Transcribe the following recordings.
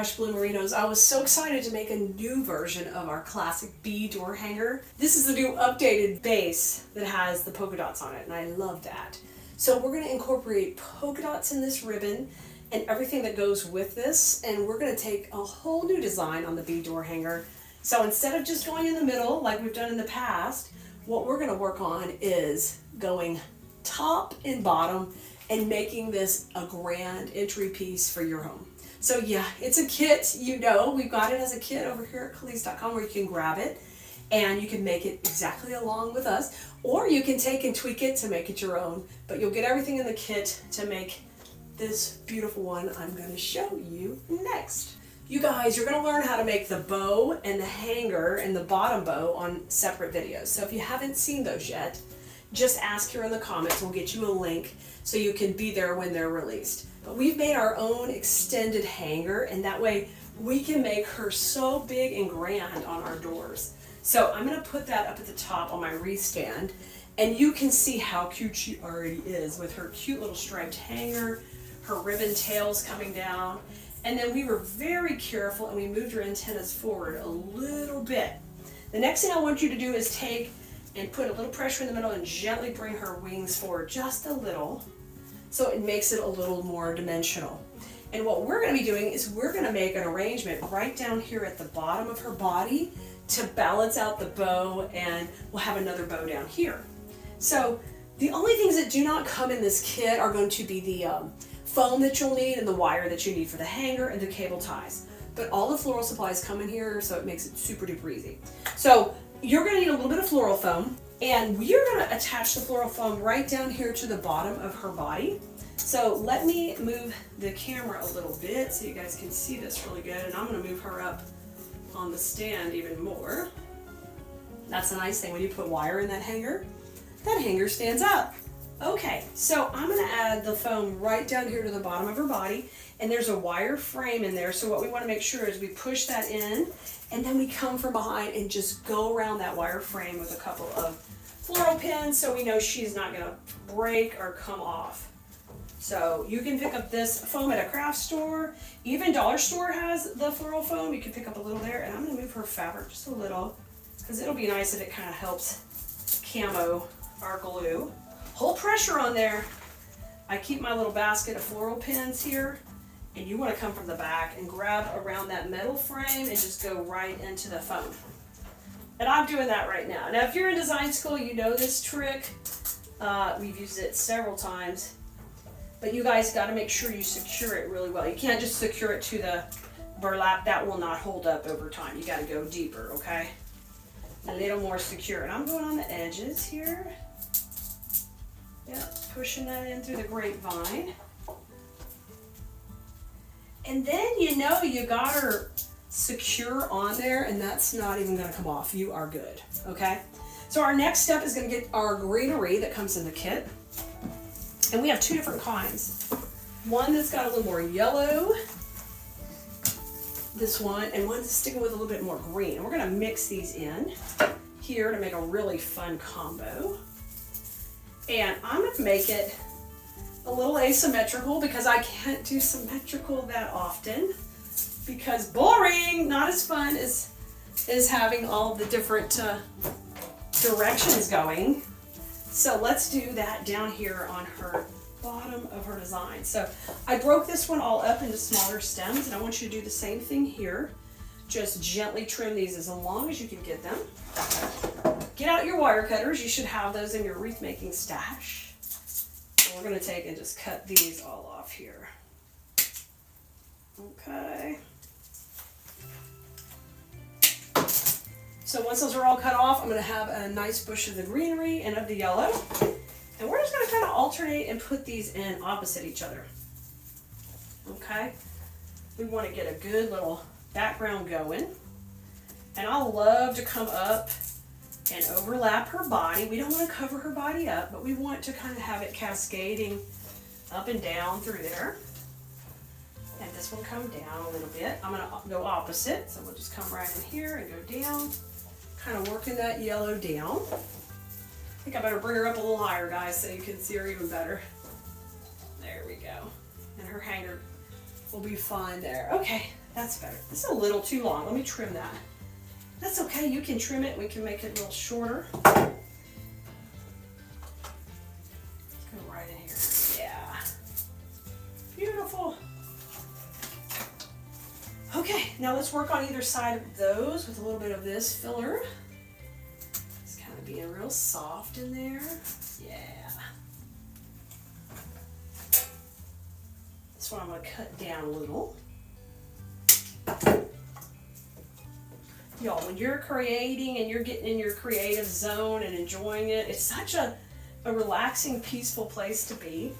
Hush Blue Merinos, I was so excited to make a new version of our classic bee door hanger. This is the new updated base that has the polka dots on it, and I love that. So we're going to incorporate polka dots in this ribbon and everything that goes with this, and we're going to take a whole new design on the bee door hanger. So instead of just going in the middle like we've done in the past, what we're going to work on is going top and bottom and making this a grand entry piece for your home. So yeah, it's a kit, you know, we've got it as a kit over here at Khalees.com where you can grab it and you can make it exactly along with us, or you can take and tweak it to make it your own, but you'll get everything in the kit to make this beautiful one I'm going to show you next. You guys, you're going to learn how to make the bow and the hanger and the bottom bow on separate videos. So if you haven't seen those yet, just ask here in the comments. We'll get you a link so you can be there when they're released. But we've made our own extended hanger, and that way we can make her so big and grand on our doors. So I'm going to put that up at the top on my wreath stand, and you can see how cute she already is with her cute little striped hanger, her ribbon tails coming down. And then we were very careful and we moved her antennas forward a little bit. The next thing I want you to do is take and put a little pressure in the middle and gently bring her wings forward just a little, so it makes it a little more dimensional. And what we're going to be doing is we're going to make an arrangement right down here at the bottom of her body to balance out the bow, and we'll have another bow down here. So the only things that do not come in this kit are going to be the foam that you'll need and the wire that you need for the hanger and the cable ties. But all the floral supplies come in here, so it makes it super duper easy. So you're going to need a little bit of floral foam, and we're going to attach the floral foam right down here to the bottom of her body. So let me move the camera a little bit so you guys can see this really good, and I'm going to move her up on the stand even more. That's a nice thing when you put wire in that hanger stands up. Okay, so I'm going to add the foam right down here to the bottom of her body, and there's a wire frame in there, so what we want to make sure is we push that in, and then we come from behind and just go around that wire frame with a couple of floral pins so we know she's not going to break or come off. So you can pick up this foam at a craft store, even Dollar Store has the floral foam, you can pick up a little there, and I'm going to move her fabric just a little, because it'll be nice if it kind of helps camo our glue. Hold pressure on there. I keep my little basket of floral pins here, and you want to come from the back and grab around that metal frame and just go right into the foam. And I'm doing that right now. Now if you're in design school, you know this trick. We've used it several times, but you guys got to make sure you secure it really well. You can't just secure it to the burlap. That will not hold up over time. You got to go deeper, okay? A little more secure. And I'm going on the edges here. Yep, pushing that in through the grapevine. And then you know you got her secure on there, and that's not even going to come off. You are good, okay? So our next step is going to get our greenery that comes in the kit. And we have two different kinds. One that's got a little more yellow, this one, and one that's sticking with a little bit more green. And we're going to mix these in here to make a really fun combo. And I'm going to make it a little asymmetrical because I can't do symmetrical that often, because boring, not as fun as having all the different directions going. So let's do that down here on her bottom of her design. So I broke this one all up into smaller stems, and I want you to do the same thing here. Just gently trim these as long as you can get them. Get out your wire cutters. You should have those in your wreath making stash. And we're going to take and just cut these all off here. Okay. So once those are all cut off, I'm going to have a nice bush of the greenery and of the yellow. And we're just going to kind of alternate and put these in opposite each other. Okay. We want to get a good little background going. And I love to come up and overlap her body. We don't want to cover her body up, but we want to kind of have it cascading up and down through there. And this will come down a little bit. I'm going to go opposite, so we'll just come right in here and go down, kind of working that yellow down. I think I better bring her up a little higher, guys, so you can see her even better. There we go. And her hanger will be fine there. Okay, That's better. This is a little too long. Let me trim that. That's okay. You can trim it. We can make it a little shorter. Let's go right in here. Yeah. Beautiful. Okay, now let's work on either side of those with a little bit of this filler. It's kind of being real soft in there. Yeah. This one I'm going to cut down a little. Y'all, when you're creating and you're getting in your creative zone and enjoying it, it's such a relaxing, peaceful place to be.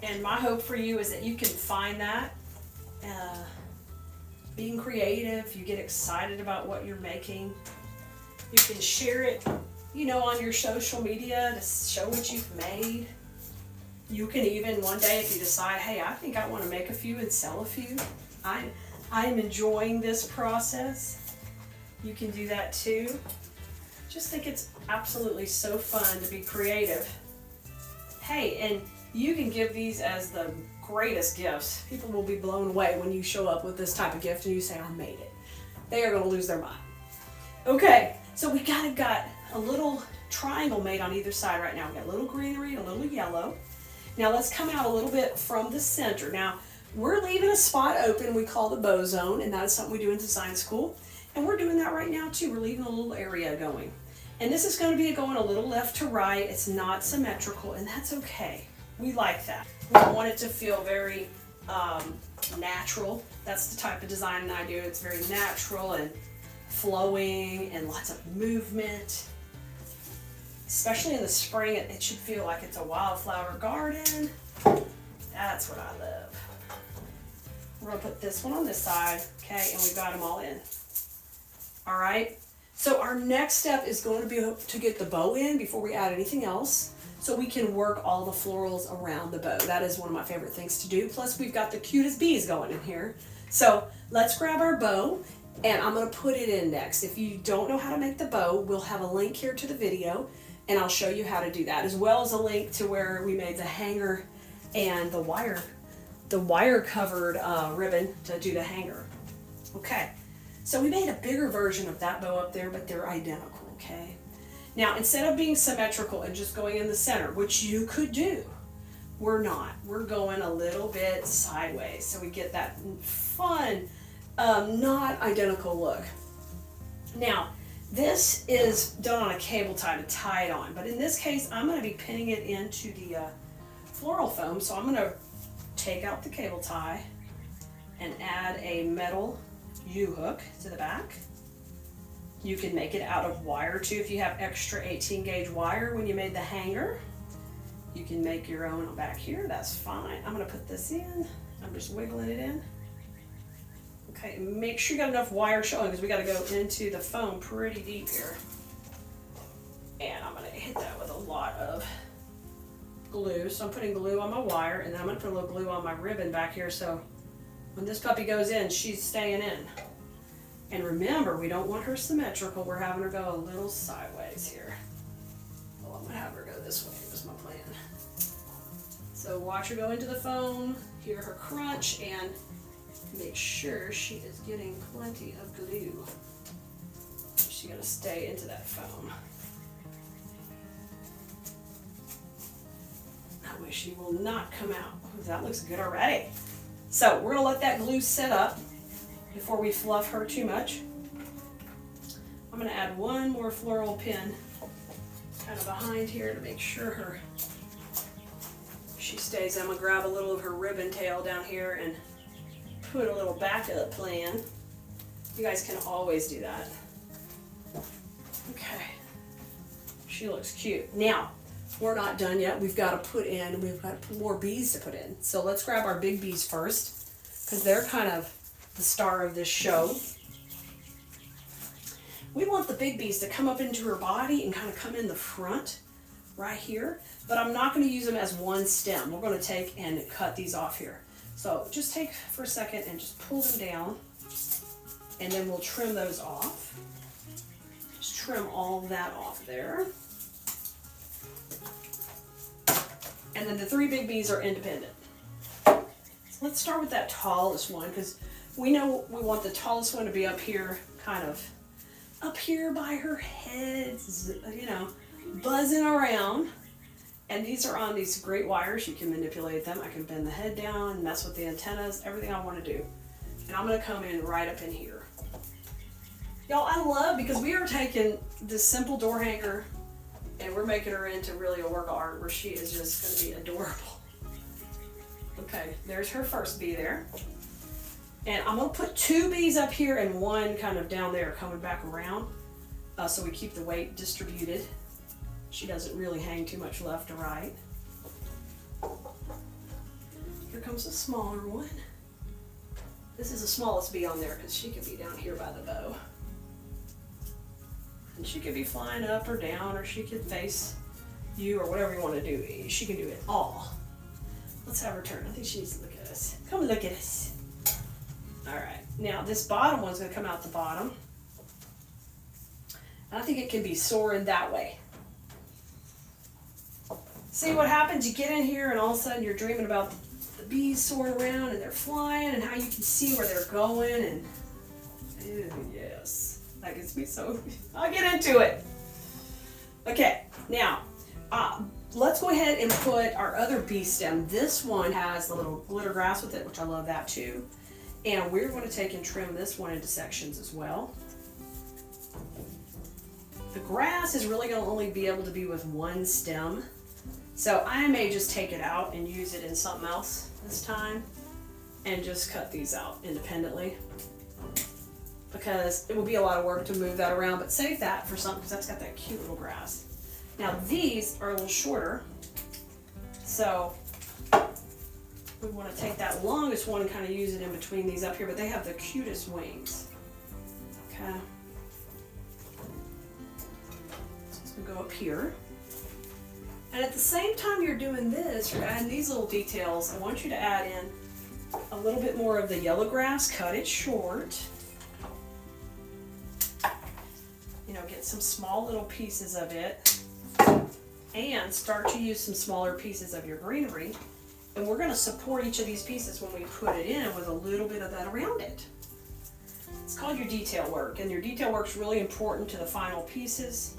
And my hope for you is that you can find that. Being creative, you get excited about what you're making. You can share it, you know, on your social media to show what you've made. You can even one day, if you decide, hey, I think I want to make a few and sell a few. I'm enjoying this process. You can do that too. Just think it's absolutely so fun to be creative. Hey, and you can give these as the greatest gifts. People will be blown away when you show up with this type of gift and you say, I made it. They are going to lose their mind. Okay, so we got a little triangle made on either side right now. We got a little greenery and a little yellow. Now let's come out a little bit from the center. Now we're leaving a spot open we call the bow zone, and that is something we do in design school. And we're doing that right now too. We're leaving a little area going. And this is going to be going a little left to right. It's not symmetrical, and that's okay. We like that. We want it to feel very natural. That's the type of design I do. It's very natural and flowing and lots of movement. Especially in the spring, it should feel like it's a wildflower garden. That's what I love. We're gonna put this one on this side, okay, and we've got them all in. All right, so our next step is going to be to get the bow in before we add anything else, so we can work all the florals around the bow. That is one of my favorite things to do. Plus we've got the cutest bees going in here. So let's grab our bow, and I'm gonna put it in next. If you don't know how to make the bow, we'll have a link here to the video, and I'll show you how to do that, as well as a link to where we made the hanger and the wire covered ribbon to do the hanger. Okay, so we made a bigger version of that bow up there, but they're identical, okay? Now, instead of being symmetrical and just going in the center, which you could do, we're not. We're going a little bit sideways, so we get that fun, not identical look. Now, this is done on a cable tie to tie it on, but in this case, I'm going to be pinning it into the floral foam, so I'm going to take out the cable tie and add a metal U-hook to the back. You can make it out of wire too if you have extra 18 gauge wire when you made the hanger. You can make your own back here, that's fine. I'm going to put this in. I'm just wiggling it in. Okay, make sure you got enough wire showing because we got to go into the foam pretty deep here. And I'm going to hit that with a lot of glue. So I'm putting glue on my wire, and then I'm going to put a little glue on my ribbon back here, so when this puppy goes in, she's staying in. And remember, we don't want her symmetrical. We're having her go a little sideways here. Well, I'm going to have her go this way. Was my plan. So watch her go into the foam, hear her crunch, and make sure she is getting plenty of glue. She's going to stay into that foam. That way she will not come out. Ooh, that looks good already. So we're going to let that glue set up before we fluff her too much. I'm going to add one more floral pin kind of behind here to make sure she stays. I'm going to grab a little of her ribbon tail down here and put a little backup plan. You guys can always do that. Okay. She looks cute. Now, we're not done yet. We've got more bees to put in. So let's grab our big bees first, because they're kind of the star of this show. We want the big bees to come up into her body and kind of come in the front right here, but I'm not going to use them as one stem. We're going to take and cut these off here. So just take for a second and just pull them down, and then we'll trim those off. Just trim all that off there. And then the three big bees are independent. So let's start with that tallest one, because we know we want the tallest one to be up here, kind of up here by her head, you know, buzzing around. And these are on these great wires. You can manipulate them. I can bend the head down, mess with the antennas, everything I want to do. And I'm going to come in right up in here. Y'all, I love, because we are taking this simple door hanger and we're making her into really a work of art where she is just going to be adorable. Okay, there's her first bee there. And I'm going to put 2 bees up here and 1 kind of down there coming back around, so we keep the weight distributed. She doesn't really hang too much left or right. Here comes a smaller one. This is the smallest bee on there because she could be down here by the bow. And she could be flying up or down, or she could face you, or whatever you want to do. She can do it all. Let's have her turn. I think she needs to look at us. Come look at us. All right. Now this bottom one's going to come out the bottom. And I think it can be soaring that way. See what happens? You get in here and all of a sudden you're dreaming about the bees soaring around and they're flying and how you can see where they're going, and ew, yes, that gets me so, I'll get into it. Okay, now let's go ahead and put our other bee stem. This one has the little glitter grass with it, which I love that too. And we're going to take and trim this one into sections as well. The grass is really going to only be able to be with 1 stem. So I may just take it out and use it in something else this time and just cut these out independently, because it will be a lot of work to move that around, but save that for something because that's got that cute little grass. Now these are a little shorter, so we want to take that longest one and kind of use it in between these up here, but they have the cutest wings. Okay. So it's going to go up here. And at the same time you're doing this, you're adding these little details. I want you to add in a little bit more of the yellow grass, cut it short. You know, get some small little pieces of it and start to use some smaller pieces of your greenery. And we're going to support each of these pieces when we put it in with a little bit of that around it. It's called your detail work, and your detail work's really important to the final pieces.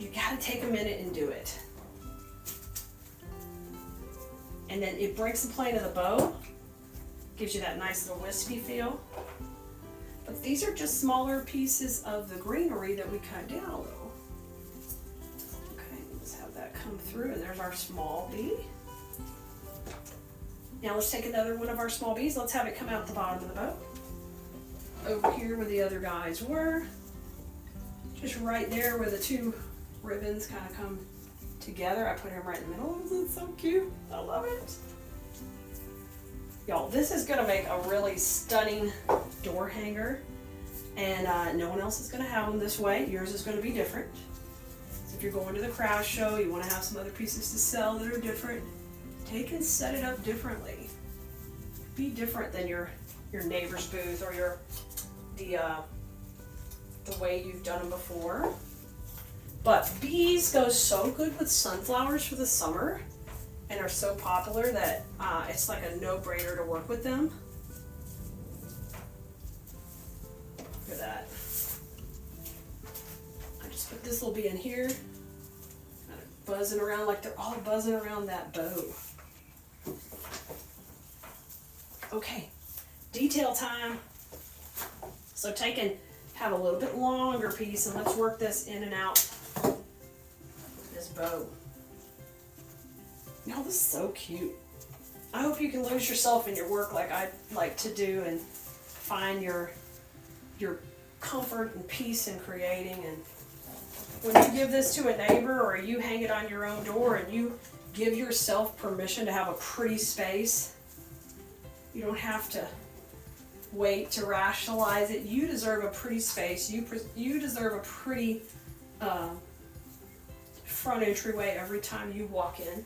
You gotta take a minute and do it. And then it breaks the plane of the bow, gives you that nice little wispy feel. But these are just smaller pieces of the greenery that we cut down a little. Okay, let's have that come through, and there's our small bee. Now let's take another one of our small bees. Let's have it come out the bottom of the bow. Over here where the other guys were. Just right there where the 2 ribbons kind of come together. I put him right in the middle. Isn't it so cute? I love it. Y'all, this is going to make a really stunning door hanger. And no one else is going to have them this way. Yours is going to be different. So if you're going to the craft show, you want to have some other pieces to sell that are different, take and set it up differently. Be different than your neighbor's booth or the way you've done them before. But bees go so good with sunflowers for the summer and are so popular that it's like a no-brainer to work with them. Look at that. I just put this little bee in here, kind of buzzing around like they're all buzzing around that bow. Okay, detail time. So have a little bit longer piece, and let's work this in and out with this bow. Now this is so cute. I hope you can lose yourself in your work like I like to do and find your comfort and peace in creating. And when you give this to a neighbor or you hang it on your own door and you give yourself permission to have a pretty space, you don't have to wait to rationalize it. You deserve a pretty space. You deserve a pretty front entryway every time you walk in.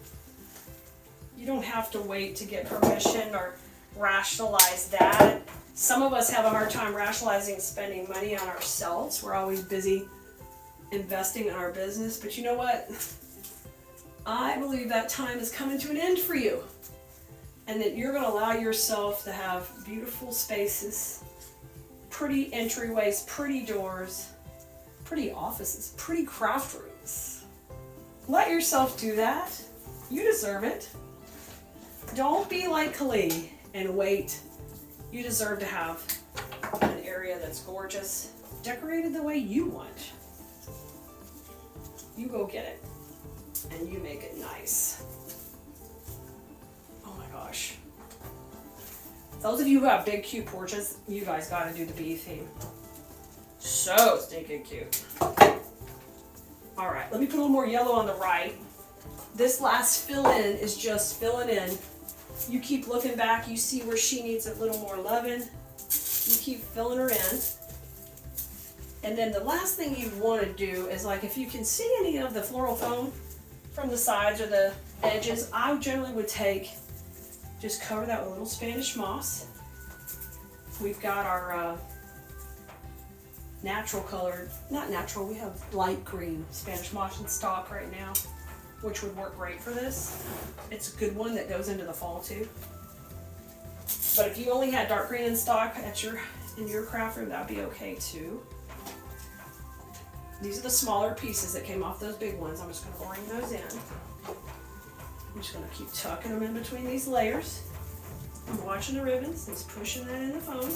You don't have to wait to get permission or rationalize that. Some of us have a hard time rationalizing spending money on ourselves. We're always busy investing in our business, but you know what? I believe that time is coming to an end for you. And then you're going to allow yourself to have beautiful spaces, pretty entryways, pretty doors, pretty offices, pretty craft rooms. Let yourself do that. You deserve it. Don't be like Kali and wait. You deserve to have an area that's gorgeous, decorated the way you want. You go get it and you make it nice. Oh my gosh. Those of you who have big cute porches, you guys gotta do the bee theme. So stinking cute. Alright, let me put a little more yellow on the right. This last fill in is just filling in. You keep looking back, you see where she needs a little more loving. You keep filling her in. And then the last thing you want to do is, like, if you can see any of the floral foam from the sides or the edges, I generally would just cover that with a little Spanish moss. We've got our natural colored, not natural, we have light green Spanish moss in stock right now, which would work great for this. It's a good one that goes into the fall too. But if you only had dark green in stock in your craft room, that'd be okay too. These are the smaller pieces that came off those big ones. I'm just going to bring those in. I'm just going to keep tucking them in between these layers. I'm watching the ribbons, just pushing that in the foam.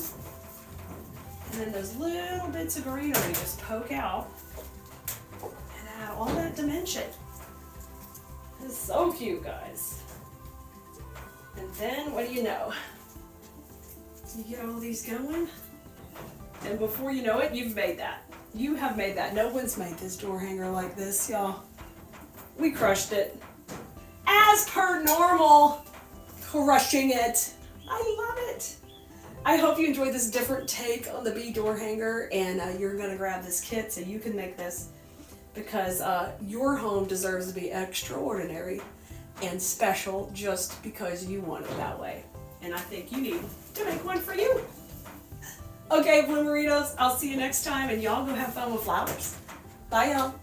And then those little bits of greenery just poke out and add all that dimension. This is so cute, guys. And then, what do you know? You get all these going, and before you know it, you've made that. You have made that. No one's made this door hanger like this, y'all. We crushed it. As per normal, crushing it. I love it. I hope you enjoyed this different take on the bee door hanger, and you're gonna grab this kit so you can make this, because your home deserves to be extraordinary and special just because you want it that way. And I think you need to make one for you. Okay, Bloomeritos, I'll see you next time, and y'all go have fun with flowers. Bye, y'all.